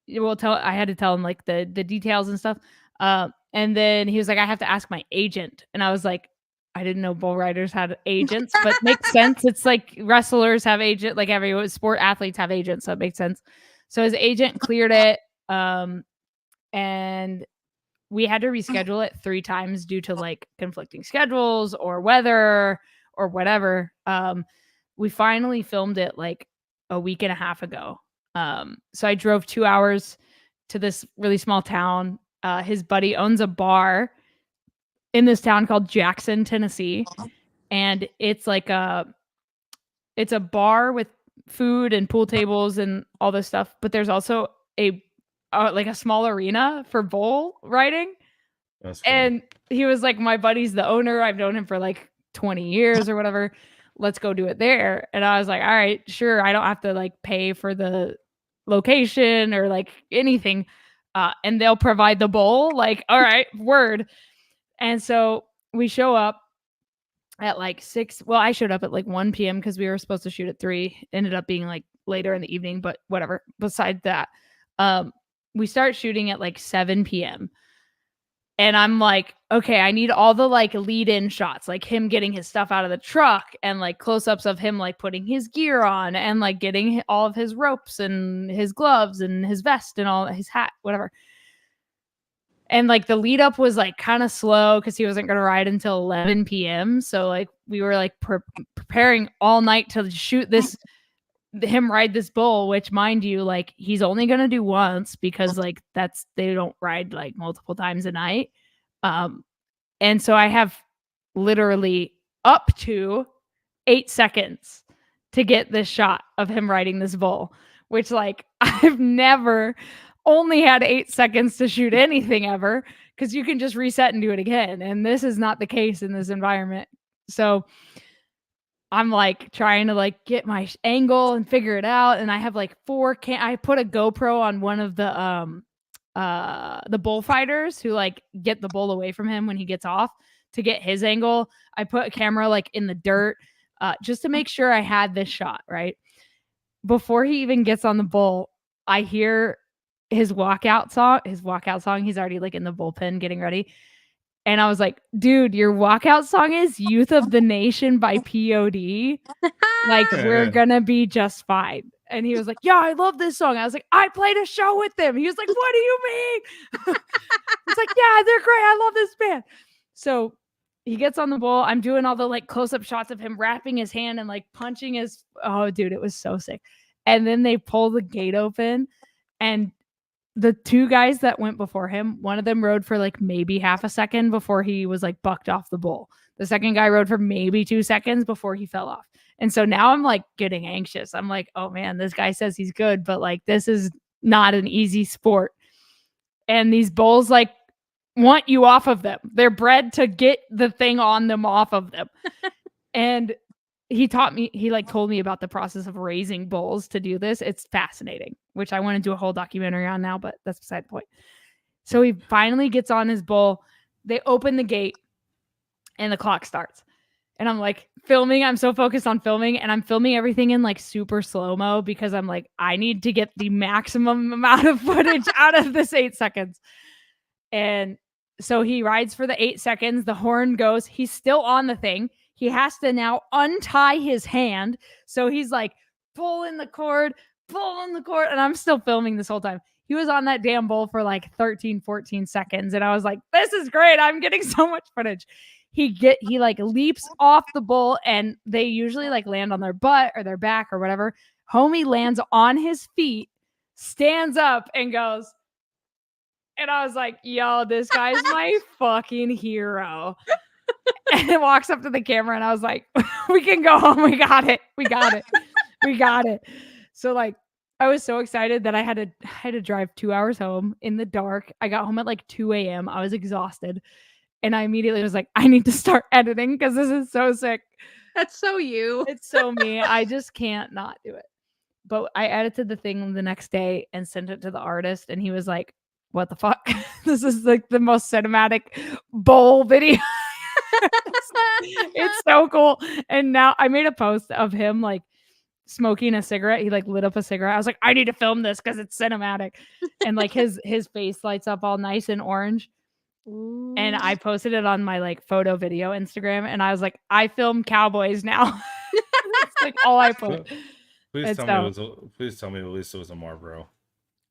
had to tell him like the details and stuff. And then he was like, I have to ask my agent. And I was like, I didn't know bull riders had agents, but makes sense. It's like wrestlers have agent, like every sport athletes have agents. So it makes sense. So his agent cleared it. And we had to reschedule it 3 times due to like conflicting schedules or weather or whatever. We finally filmed it like a week and a half ago. So I drove 2 hours to this really small town his buddy owns a bar in this town called Jackson, Tennessee, and it's like it's a bar with food and pool tables and all this stuff, but there's also a like a small arena for bull riding. That's cool. And he was like, my buddy's the owner. I've known him for like 20 years or whatever. Let's go do it there. And I was like, all right, sure. I don't have to like pay for the location or like anything. And they'll provide the bowl. Like, all right, word. And so we show up at like 6. Well, I showed up at like 1 p.m. because we were supposed to shoot at 3. Ended up being like later in the evening, but whatever. Besides that, we start shooting at like 7 p.m. And I'm like, okay, I need all the like lead in shots, like him getting his stuff out of the truck and like close ups of him like putting his gear on and like getting all of his ropes and his gloves and his vest and all his hat, whatever. And like the lead up was like kind of slow because he wasn't going to ride until 11 p.m. So like we were like preparing all night to shoot him ride this bull, which mind you, like he's only going to do once because like they don't ride like multiple times a night. And so I have literally up to 8 seconds to get this shot of him riding this bull, which like I've never only had 8 seconds to shoot anything ever because you can just reset and do it again. And this is not the case in this environment. So I'm like trying to like get my angle and figure it out. And I have like 4 I put a GoPro on one of the bullfighters who like get the bull away from him when he gets off to get his angle. I put a camera like in the dirt just to make sure I had this shot, right? Before he even gets on the bull, I hear his walkout song. He's already like in the bullpen getting ready. And I was like, dude, your walkout song is Youth of the Nation by POD. Like, we're gonna be just fine. And he was like, yeah, I love this song. I was like, I played a show with them. He was like, what do you mean? It's like, yeah, they're great. I love this band. So he gets on the bull. I'm doing all the like close-up shots of him wrapping his hand and like punching his, oh dude, it was so sick. And then they pull the gate open and the 2 guys that went before him, one of them rode for like maybe half a second before he was like bucked off the bull. The second guy rode for maybe 2 seconds before he fell off. And so now I'm like getting anxious. I'm like, oh man, this guy says he's good, but like this is not an easy sport. And these bulls like want you off of them. They're bred to get the thing on them off of them. And he like told me about the process of raising bulls to do this. It's fascinating, which I want to do a whole documentary on now, but that's beside the point. So he finally gets on his bull. They open the gate and the clock starts. And I'm like filming. I'm so focused on filming and I'm filming everything in like super slow-mo because I'm like, I need to get the maximum amount of footage out of this 8 seconds. And so he rides for the 8 seconds. The horn goes. He's still on the thing. He has to now untie his hand. So he's like pulling the cord. And I'm still filming this whole time. He was on that damn bull for like 13, 14 seconds. And I was like, this is great. I'm getting so much footage. He like leaps off the bull and they usually like land on their butt or their back or whatever. Homie lands on his feet, stands up and goes. And I was like, yo, this guy's my fucking hero. And it walks up to the camera and I was like, we can go home. We got it. So like, I was so excited that I had to drive 2 hours home in the dark. I got home at like 2 a.m. I was exhausted. And I immediately was like, I need to start editing because this is so sick. That's so you. It's so me. I just can't not do it. But I edited the thing the next day and sent it to the artist. And he was like, what the fuck? This is like the most cinematic bull video. It's so cool. And now I made a post of him like smoking a cigarette. He like lit up a cigarette. I was like, I need to film this because it's cinematic. And like his face lights up all nice and orange. Ooh. And I posted it on my like photo video Instagram. And I was like, I film cowboys now. That's like all I put. Please tell me at least it was a Marlboro.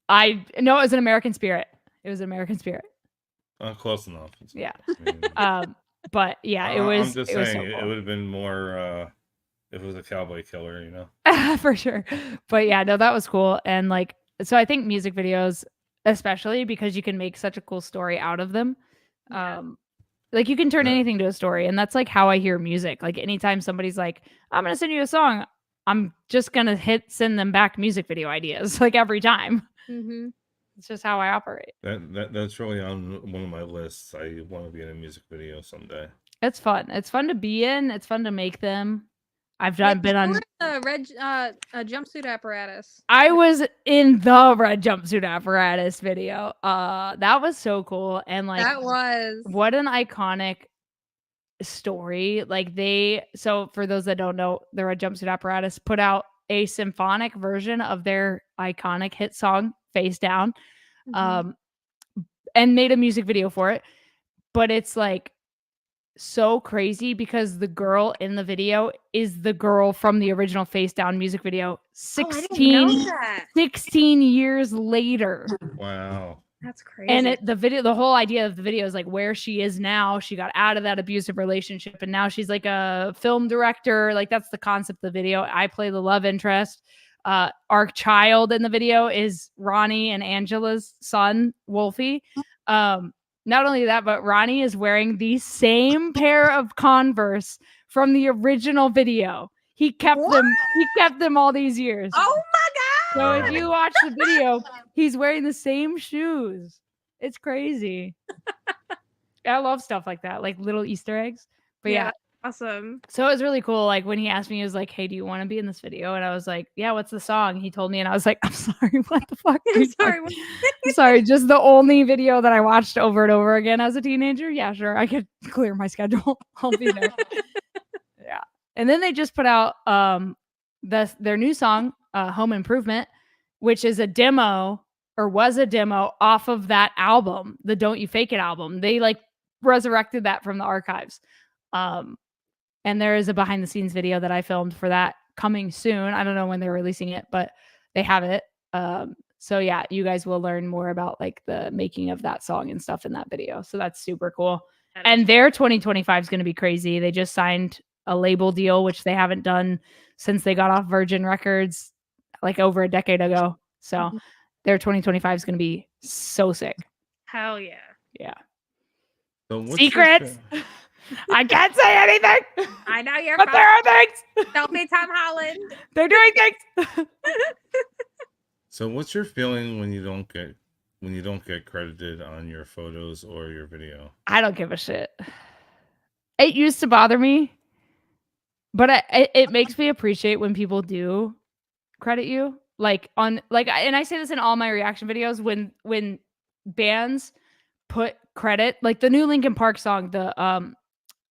I know it was an American Spirit. Close enough. Yeah. But yeah, it was. I'm just saying it would have been more if it was a cowboy killer, you know. For sure. But yeah, no, that was cool. And like, so I think music videos, especially because you can make such a cool story out of them. Yeah. Like you can turn Yeah. anything to a story, and that's like how I hear music. Like anytime somebody's like, I'm gonna send you a song, I'm just gonna send them back music video ideas, like every time. Mm-hmm. It's just how I operate. That's really on one of my lists. I want to be in a music video someday. It's fun. It's fun to be in. It's fun to make them. I've Yeah, been you on. were in the red jumpsuit apparatus. I was in the red jumpsuit apparatus video. That was so cool, and like That was what an iconic story. Like so for those that don't know, the red jumpsuit apparatus put out a symphonic version of their iconic hit song Face Down, Mhm. and made a music video for it. But it's like so crazy because the girl in the video is the girl from the original Face Down music video Oh, I didn't know 16 that. 16 years later. Wow. That's crazy. And the whole idea of the video is like where she is now. She got out of that abusive relationship and now she's like a film director. Like that's the concept of the video. I play the love interest. Our child in the video is Ronnie and Angela's son, Wolfie. Not only that, but Ronnie is wearing the same pair of Converse from the original video. He kept them. He kept them all these years. Oh my So god! if you watch the video, he's wearing the same shoes. It's crazy. I love stuff like that, like little Easter eggs. But yeah. Awesome. So it was really cool. Like when he asked me, he was like, "Hey, do you want to be in this video?" And I was like, "Yeah, what's the song?" He told me, and I was like, "I'm sorry, what the fuck?" I'm sorry. I'm sorry, just the only video that I watched over and over again as a teenager. Yeah, sure, I could clear my schedule. I'll be there. Yeah. And then they just put out their new song, Home Improvement, which is a demo or was a demo off of that album, the Don't You Fake It album. They like resurrected that from the archives. And there is a behind the scenes video that I filmed for that coming soon. I don't know when they're releasing it, but they have it. So yeah, you guys will learn more about like the making of that song and stuff in that video. So that's super cool. And their 2025 is going to be crazy. They just signed a label deal, which they haven't done since they got off Virgin Records like over a decade ago. So their 2025 is going to be so sick. Hell yeah. Yeah. So Secrets. I can't say anything. I know you're but fine. there are things. Don't be Tom Holland. They're doing things. So what's your feeling when you don't get credited on your photos or your video? I don't give a shit. It used to bother me, but it makes me appreciate when people do credit you. Like and I say this in all my reaction videos when bands put credit, like the new Linkin Park song, the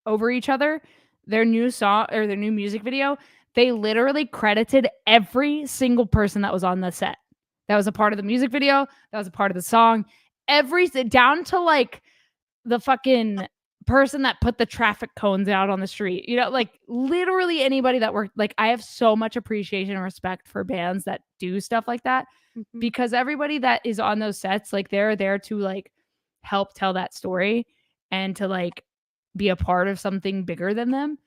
Over Each Other, their new song or their new music video, they literally credited every single person that was on the set. That was a part of the music video. That was a part of the song. Down to like the fucking person that put the traffic cones out on the street. You know, like literally anybody that worked. Like I have so much appreciation and respect for bands that do stuff like that because everybody that is on those sets, like they're there to like help tell that story and to like be a part of something bigger than them.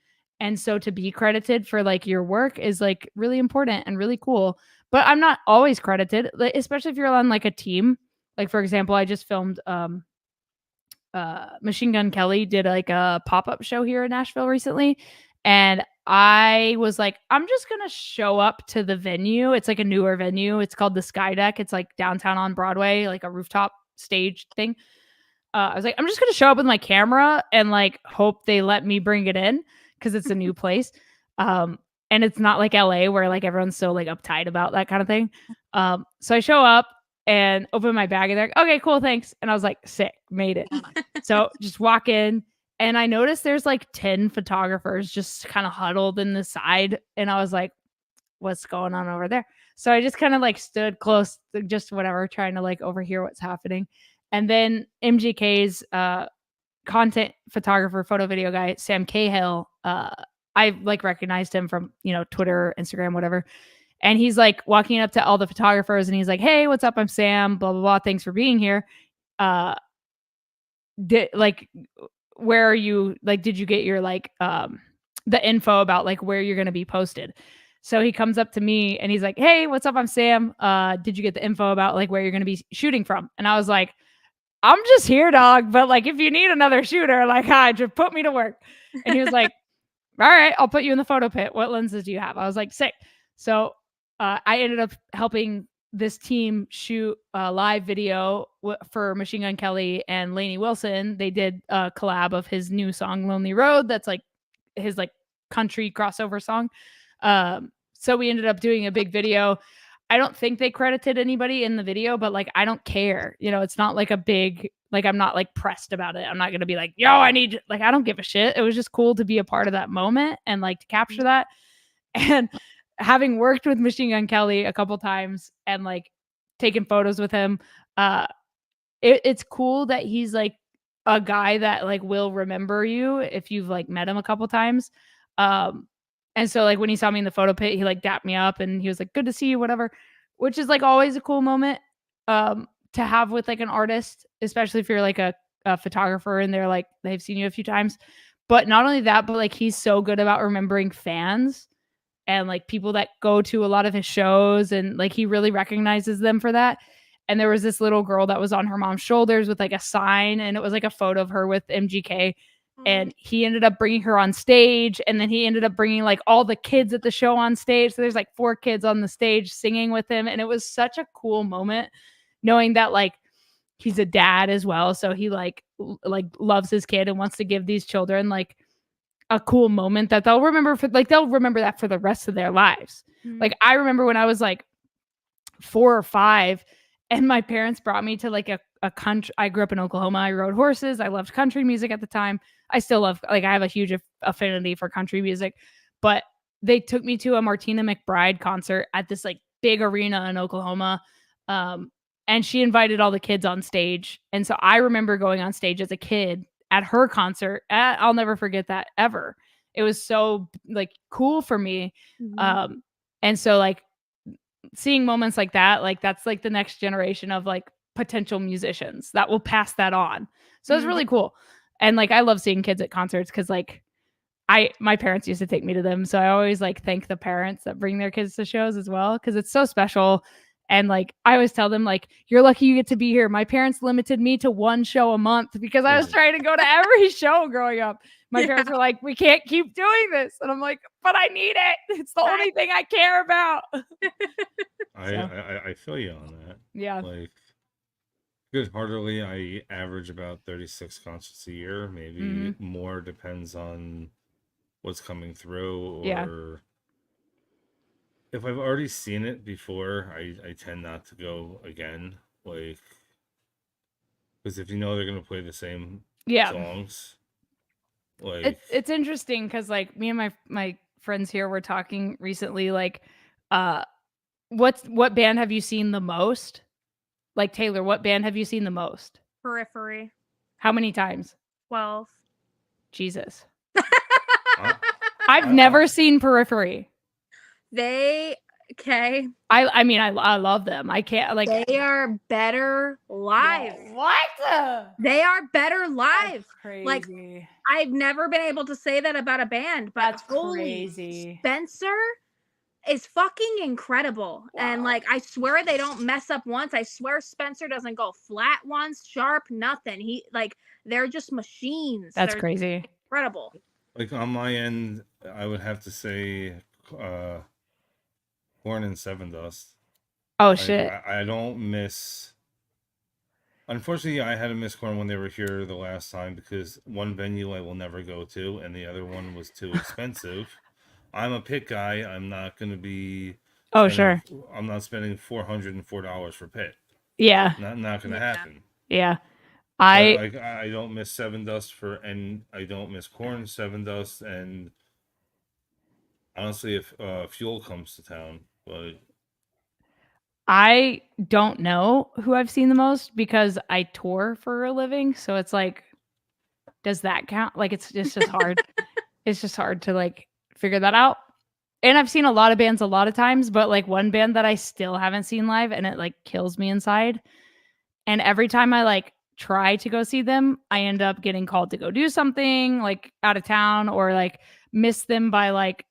And so to be credited for like your work is like really important and really cool. But I'm not always credited, especially if you're on like a team. Like for example, I just filmed Machine Gun Kelly did like a pop-up show here in Nashville recently. And I was like, I'm just going to show up to the venue. It's like a newer venue. It's called the Sky Deck. It's like downtown on Broadway, like a rooftop stage thing. I was like, I'm just going to show up with my camera and like hope they let me bring it in because it's a new place. And it's not like LA where like everyone's so like uptight about that kind of thing. So I show up and open my bag and they're like, okay, cool, thanks. And I was like, sick, made it. So just walk in and I noticed there's like 10 photographers just kind of huddled in the side. And I was like, what's going on over there? So I just kind of like stood close, just whatever, trying to like overhear what's happening. And then MGK's content photographer, photo video guy, Sam Cahill, I like recognized him from, Twitter, Instagram, whatever. And he's like walking up to all the photographers and he's like, hey, what's up? I'm Sam, blah, blah, blah. Thanks for being here. Where are you? Like, did you get your the info about like where you're going to be posted? So he comes up to me and he's like, "Hey, what's up? I'm Sam. Did you get the info about like where you're going to be shooting from?" And I was like, "I'm just here, dog. But like, if you need another shooter, like, hi, just put me to work." And he was like, "All right, I'll put you in the photo pit. What lenses do you have?" I was like, "Sick." So I ended up helping this team shoot a live video for Machine Gun Kelly and Lainey Wilson. They did a collab of his new song "Lonely Road." That's like his like country crossover song. So we ended up doing a big video. I don't think they credited anybody in the video, but like I don't care. You know, it's not like a big like I'm not like pressed about it. I'm not gonna be like, yo, I need like I don't give a shit. It was just cool to be a part of that moment and like to capture that. And having worked with Machine Gun Kelly a couple times and like taken photos with him, it's cool that he's like a guy that like will remember you if you've like met him a couple times. And so like when he saw me in the photo pit, he like dapped me up and he was like, "Good to see you," whatever, which is like always a cool moment to have with like an artist, especially if you're like a photographer and they're like they've seen you a few times. But not only that, but like he's so good about remembering fans and like people that go to a lot of his shows, and like he really recognizes them for that. And there was this little girl that was on her mom's shoulders with like a sign, and it was like a photo of her with MGK. And he ended up bringing her on stage, and then he ended up bringing like all the kids at the show on stage. So there's like 4 kids on the stage singing with him, and it was such a cool moment knowing that like he's a dad as well, so he like loves his kid and wants to give these children like a cool moment that they'll remember that for the rest of their lives. Like I remember when I was like 4 or 5 and my parents brought me to like a country. I grew up in Oklahoma. I rode horses. I loved country music at the time. I still love, like, I have a huge affinity for country music, but they took me to a Martina McBride concert at this like big arena in Oklahoma. And she invited all the kids on stage. And so I remember going on stage as a kid at her concert. I'll never forget that ever. It was so like cool for me. And so like seeing moments like that, like that's like the next generation of like potential musicians that will pass that on. So it's really cool. And like I love seeing kids at concerts because like my parents used to take me to them. So I always like thank the parents that bring their kids to shows as well, because it's so special. And like I always tell them, like, you're lucky you get to be here. My parents limited me to 1 show a month because I was trying to go to every show growing up. My parents were like, we can't keep doing this. And I'm like, but I need it. It's the only thing I care about. I feel you on that. Yeah. Like, good-heartedly, I average about 36 concerts a year. Maybe more, depends on what's coming through. Or if I've already seen it before, I tend not to go again. Like, because if you know they're going to play the same songs. Like, it's interesting because like me and my friends here were talking recently, like what band have you seen the most? Like Taylor, what band have you seen the most? Periphery. How many times? 12. Jesus. I've never seen Periphery. I mean I love them. I can't like they are better live. What? They are better live. That's crazy. Like I've never been able to say that about a band, but that's holy crazy. Spencer is fucking incredible. Wow. And like I swear they don't mess up once. I swear Spencer doesn't go flat once, sharp, nothing. He like they're just machines. That's they're crazy. Incredible. Like on my end, I would have to say Korn and Seven Dust. Oh shit. I don't miss. Unfortunately, I had to miss Korn when they were here the last time because one venue I will never go to, and the other one was too expensive. I'm a pit guy. I'm not going to be. Oh sure. I'm not spending $404 for pit. Yeah. Not going to happen. Yeah. I don't miss Seven Dust and I don't miss Korn, Seven Dust, and honestly, if Fuel comes to town, but I don't know who I've seen the most because I tour for a living. So it's like, does that count? Like it's just hard. It's just hard to like figure that out. And I've seen a lot of bands a lot of times, but like one band that I still haven't seen live and it like kills me inside. And every time I like try to go see them, I end up getting called to go do something like out of town or like miss them by like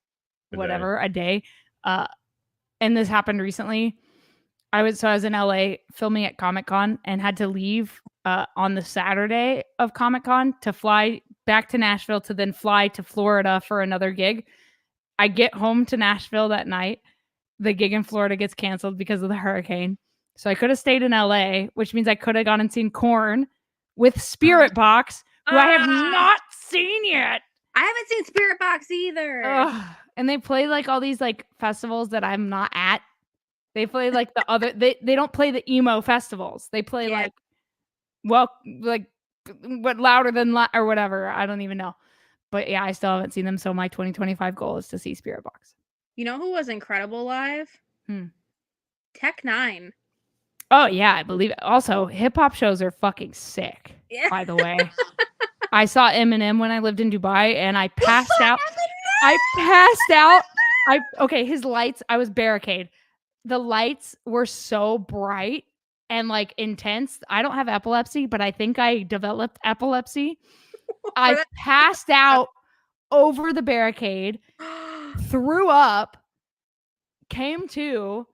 a day. And this happened recently. I was in LA filming at Comic-Con and had to leave on the Saturday of Comic-Con to fly back to Nashville to then fly to Florida for another gig. I get home to Nashville that night. The gig in Florida gets canceled because of the hurricane. So I could have stayed in LA, which means I could have gone and seen Korn with Spirit Box, who I have not seen yet. I haven't seen Spirit Box either. And they play like all these like festivals that I'm not at. They play like the other they don't play the emo festivals. They play like what louder than or whatever. I don't even know. But yeah, I still haven't seen them. So my 2025 goal is to see Spirit Box. You know who was incredible live? Tech 9. Oh yeah, I believe it. Also, hip hop shows are fucking sick. Yeah. By the way, I saw Eminem when I lived in Dubai, and I passed out. I passed out. His lights. I was barricade. The lights were so bright and like intense. I don't have epilepsy, but I think I developed epilepsy. I passed out over the barricade, threw up, came to,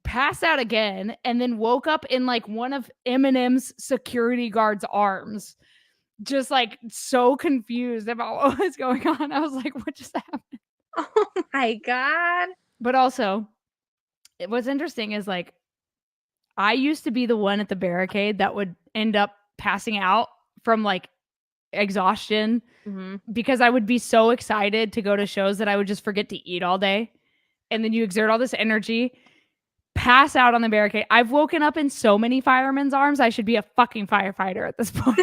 passed out again, and then woke up in like one of Eminem's security guard's arms. Just like so confused about what was going on. I was like, what just happened? Oh my God. But also, what's interesting is like, I used to be the one at the barricade that would end up passing out from like exhaustion because I would be so excited to go to shows that I would just forget to eat all day. And then you exert all this energy, pass out on the barricade. I've woken up in so many firemen's arms. I should be a fucking firefighter at this point.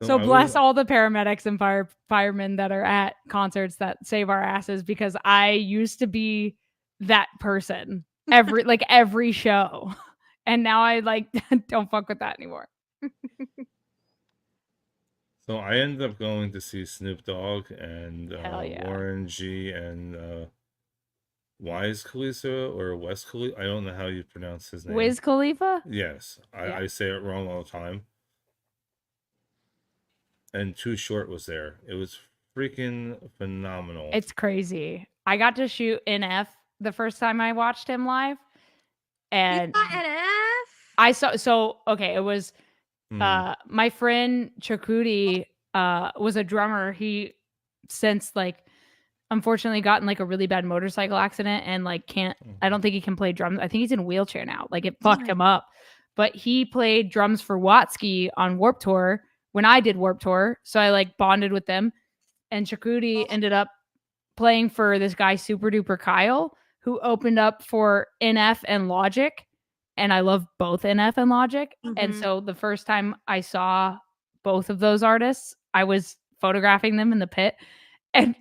So bless all the paramedics and firemen that are at concerts that save our asses, because I used to be that person every show. And now I like don't fuck with that anymore. So I ended up going to see Snoop Dogg and yeah. Warren G and Wiz Khalifa or West Khalifa. I don't know how you pronounce his name. Wiz Khalifa? Yes. I say it wrong all the time. And Too Short was there. It was freaking phenomenal. It's crazy. I got to shoot NF the first time I watched him live. And you got NF? I saw, it was my friend Chakudi was a drummer. He since like unfortunately got in like a really bad motorcycle accident and like I don't think he can play drums. I think he's in a wheelchair now. Like it fucked him up. But he played drums for Watsky on Warped Tour when I did Warped Tour. So I like bonded with them. And Chakudi ended up playing for this guy Super Duper Kyle, who opened up for NF and Logic. And I love both NF and Logic. And so the first time I saw both of those artists, I was photographing them in the pit. And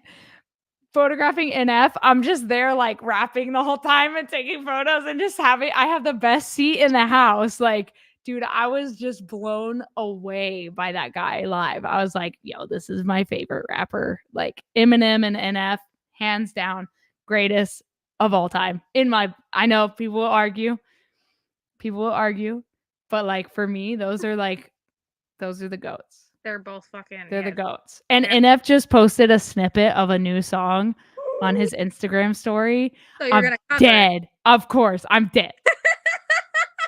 photographing NF, I'm just there like rapping the whole time and taking photos and just I have the best seat in the house. Like, dude, I was just blown away by that guy live. I was like, yo, this is my favorite rapper. Like Eminem and NF, hands down, greatest of all time. I know people will argue, but like for me, those are the goats. They're both fucking. They're the goats. And NF just posted a snippet of a new song on his Instagram story. So you're gonna cover dead. it. Of course, I'm dead.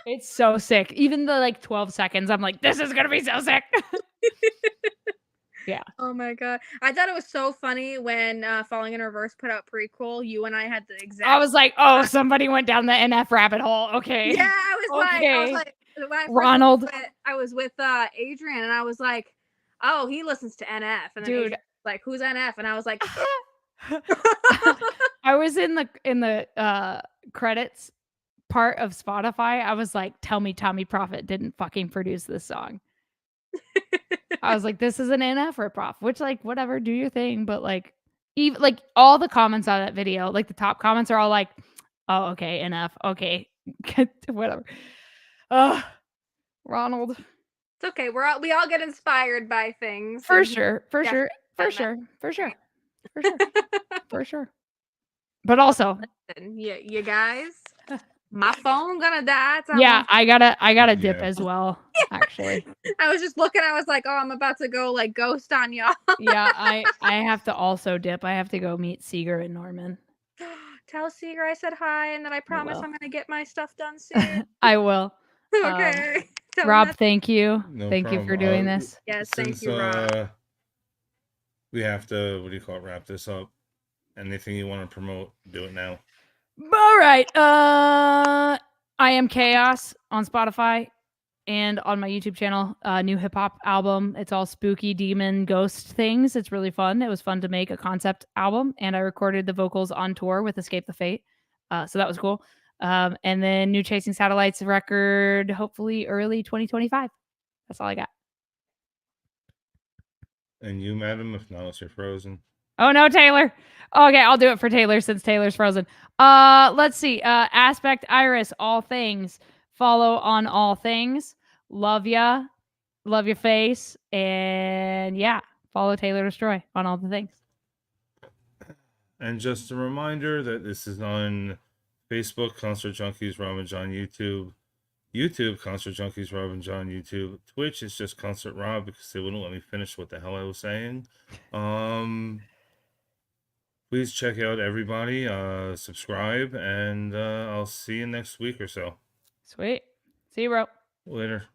It's so sick. Even the like 12 seconds, I'm like, this is gonna be so sick. Yeah. Oh my God. I thought it was so funny when Falling in Reverse put out Prequel. You and I had the exact. I was like, oh, somebody went down the NF rabbit hole. Okay. Yeah, I was like, when Ronald. I was with Adrian, and I was like, oh, he listens to NF, and then dude, like, who's NF? And I was like, I was in the credits part of Spotify. I was like, tell me Tommy Prophet didn't fucking produce this song. I was like, this is an NF ripoff, which like whatever, do your thing. But like even like all the comments on that video, like the top comments are all like, oh, okay, NF, okay, whatever. Ronald. It's okay. We all get inspired by things. For sure. But also, you guys, My phone gonna die. Yeah, I gotta dip Yeah. as well, actually. I was just looking. I was like, oh, I'm about to go like ghost on y'all. Yeah, I have to also dip. I have to go meet Seeger and Norman. Tell Seeger I said hi and that I promise will. I'm gonna get my stuff done soon. I will. Okay. Tell him Rob, that's- thank you. No Thank you problem. for doing this. Yes, thank Since you, Rob. we have to, what do you call it, wrap this up. Anything you want to promote, do it now. All right. I Am Chaos on Spotify and on my YouTube channel. New hip hop album. It's all spooky demon ghost things. It's really fun. It was fun to make a concept album, and I recorded the vocals on tour with Escape the Fate. So that was cool. And then new Chasing Satellites record, hopefully early 2025. That's all I got. And you, madam, if not, you're frozen. Oh no, Taylor. Okay, I'll do it for Taylor since Taylor's frozen. Let's see. Aspect Iris, all things. Follow on all things. Love ya. Love your face. And yeah, follow Taylor Destroy on all the things. And just a reminder that this is on Facebook, Concert Junkies, Rob and John YouTube. YouTube, Concert Junkies, Rob and John YouTube. Twitch is just Concert Rob because they wouldn't let me finish what the hell I was saying. Please check out everybody. Subscribe, and I'll see you next week or so. Sweet. See you, bro. Later.